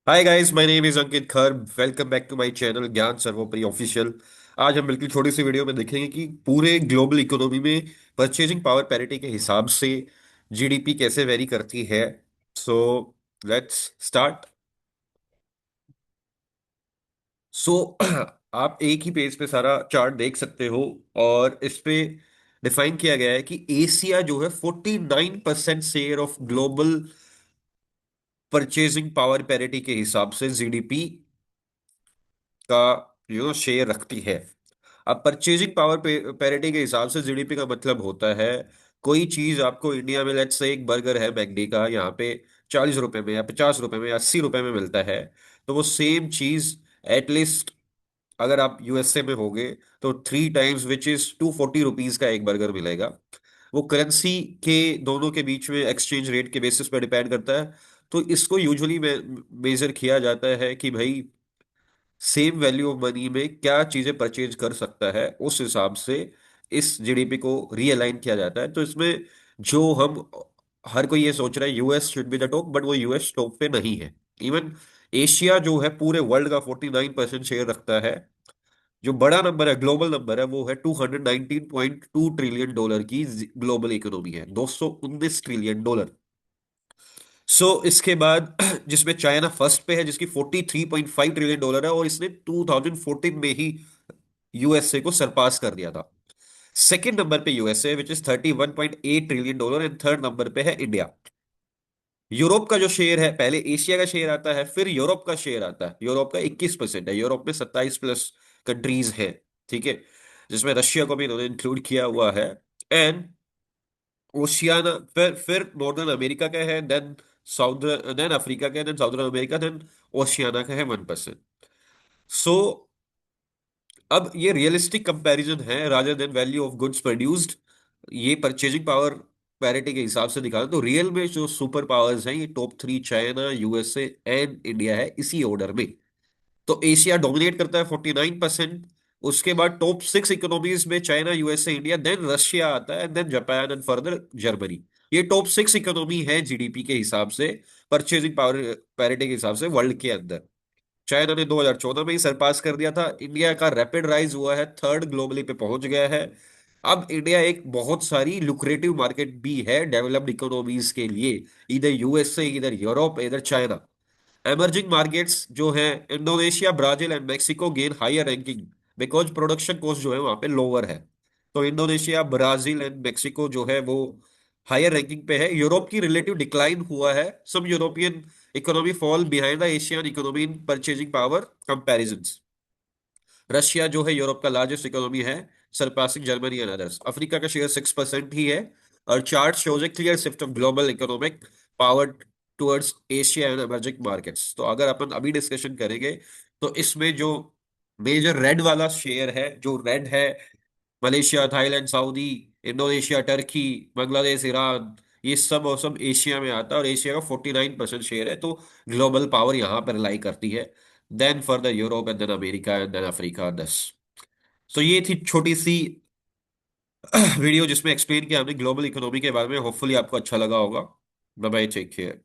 Hi guys, my name is Ankit Khar. Welcome back to my channel Gyan Sarvopari official. आज हम बिल्कुल छोटी सी वीडियो में देखेंगे कि पूरे ग्लोबल इकोनॉमी में परचेजिंग पावर पैरिटी के हिसाब से जीडीपी कैसे वेरी करती है। So let's start. सो आप एक ही पेज पे सारा चार्ट देख सकते हो और इस पे डिफाइन किया गया है कि एशिया जो है 49% share of global purchasing power parity के हिसाब से जीडीपी का शेयर रखती है। अब परचेजिंग पावर पैरिटी के हिसाब से जीडीपी का मतलब होता है कोई चीज आपको इंडिया में, लेट्स से एक बर्गर है मैकडी का, यहाँ पे 40 रुपए में या 50 रुपए में या 80 रुपए में मिलता है। तो वो सेम चीज एटलीस्ट अगर आप यूएसए में होगे तो 3 टाइम्स, विच इज 240 रुपीज का एक बर्गर मिलेगा। वो करेंसी के दोनों के बीच में एक्सचेंज रेट के बेसिस पर डिपेंड करता है। तो इसको यूजुअली मेजर किया जाता है कि भाई सेम वैल्यू ऑफ मनी में क्या चीजें परचेज कर सकता है, उस हिसाब से इस जीडीपी को रीअलाइन किया जाता है। तो इसमें जो हम हर कोई ये सोच रहा है US should be the top, but वो यूएस टॉप पे नहीं है। इवन एशिया जो है पूरे वर्ल्ड का 49% शेयर रखता है। जो बड़ा नंबर है, ग्लोबल नंबर है, वो है 219.2 ट्रिलियन डॉलर की ग्लोबल इकोनॉमी है, 219 ट्रिलियन डॉलर। इसके बाद जिसमें चाइना फर्स्ट पे है जिसकी 43.5 ट्रिलियन डॉलर है, और इसने 2014 में ही यूएसए को सरपास कर दिया था। सेकंड नंबर पे USA which is 31.8 trillion dollar, and third number पे है इंडिया। यूरोप का जो शेयर है, पहले एशिया का शेयर आता है फिर यूरोप का शेयर आता है। यूरोप का 21% है। यूरोप में 27 प्लस कंट्रीज हैं, ठीक है, जिसमें रशिया को भी इन्होंने इंक्लूड किया हुआ है। एंड ओशियाना, फिर नॉर्दर्न अमेरिका का है, साउथ देन अफ्रीका का है, then southern America, then Oceania का है 1%। सो अब ये रियलिस्टिक कंपैरिजन है rather than value of goods produced. ये परचेजिंग पावर पैरिटी के हिसाब से दिखा, तो रियल में जो सुपर पावर्स हैं ये top three China, USA and India है, इसी ऑर्डर में। तो एशिया डोमिनेट करता है 49%। उसके बाद टॉप सिक्स इकोनॉमीज में China, USA, India, then Russia आता है, then Japan and further Germany. ये टॉप सिक्स इकोनॉमी है जीडीपी के हिसाब से, परचेजिंग पावर पैरिटी के हिसाब से वर्ल्ड के अंदर। चाइना ने 2014 में ही सरपास कर दिया था। इंडिया का रैपिड राइज हुआ है, थर्ड ग्लोबली पे पहुंच गया है। अब इंडिया एक बहुत सारी लुक्रेटिव मार्केट भी है डेवलप्ड इकोनॉमीज के लिए, इधर यूएसए, इधर यूरोप, इधर चाइना। एमर्जिंग मार्केट्स जो है Indonesia, Brazil and Mexico gain higher ranking because production cost जो है वहां पे लोअर है। तो इंडोनेशिया, ब्राजील एंड मेक्सिको जो है वो हायर रैंकिंग पे है। यूरोप की रिलेटिव डिक्लाइन हुआ है। Some European economy fall behind the Asian economy in purchasing power comparisons. Russia जो है यूरोप का लार्जेस्ट इकोनॉमी है, surpassing Germany and others. Africa का शेयर 6% ही है। और chart shows a clear shift of global economic power towards Asia and emerging markets. तो अगर अपन अभी डिस्कशन करेंगे तो इसमें जो मेजर रेड वाला शेयर है, जो रेड है, Malaysia, Thailand, Saudi, Indonesia, Turkey, Bangladesh, Iran, ये सब और सब एशिया में आता है, और एशिया का 49% शेयर है। तो ग्लोबल पावर यहाँ पर लाई करती है। Then further Europe and then America and then Africa, 10। तो ये थी छोटी सी वीडियो जिसमें एक्सप्लेन किया हमने ग्लोबल इकोनॉमी के बारे में। होपफुली आपको अच्छा लगा होगा। Bye bye, take care.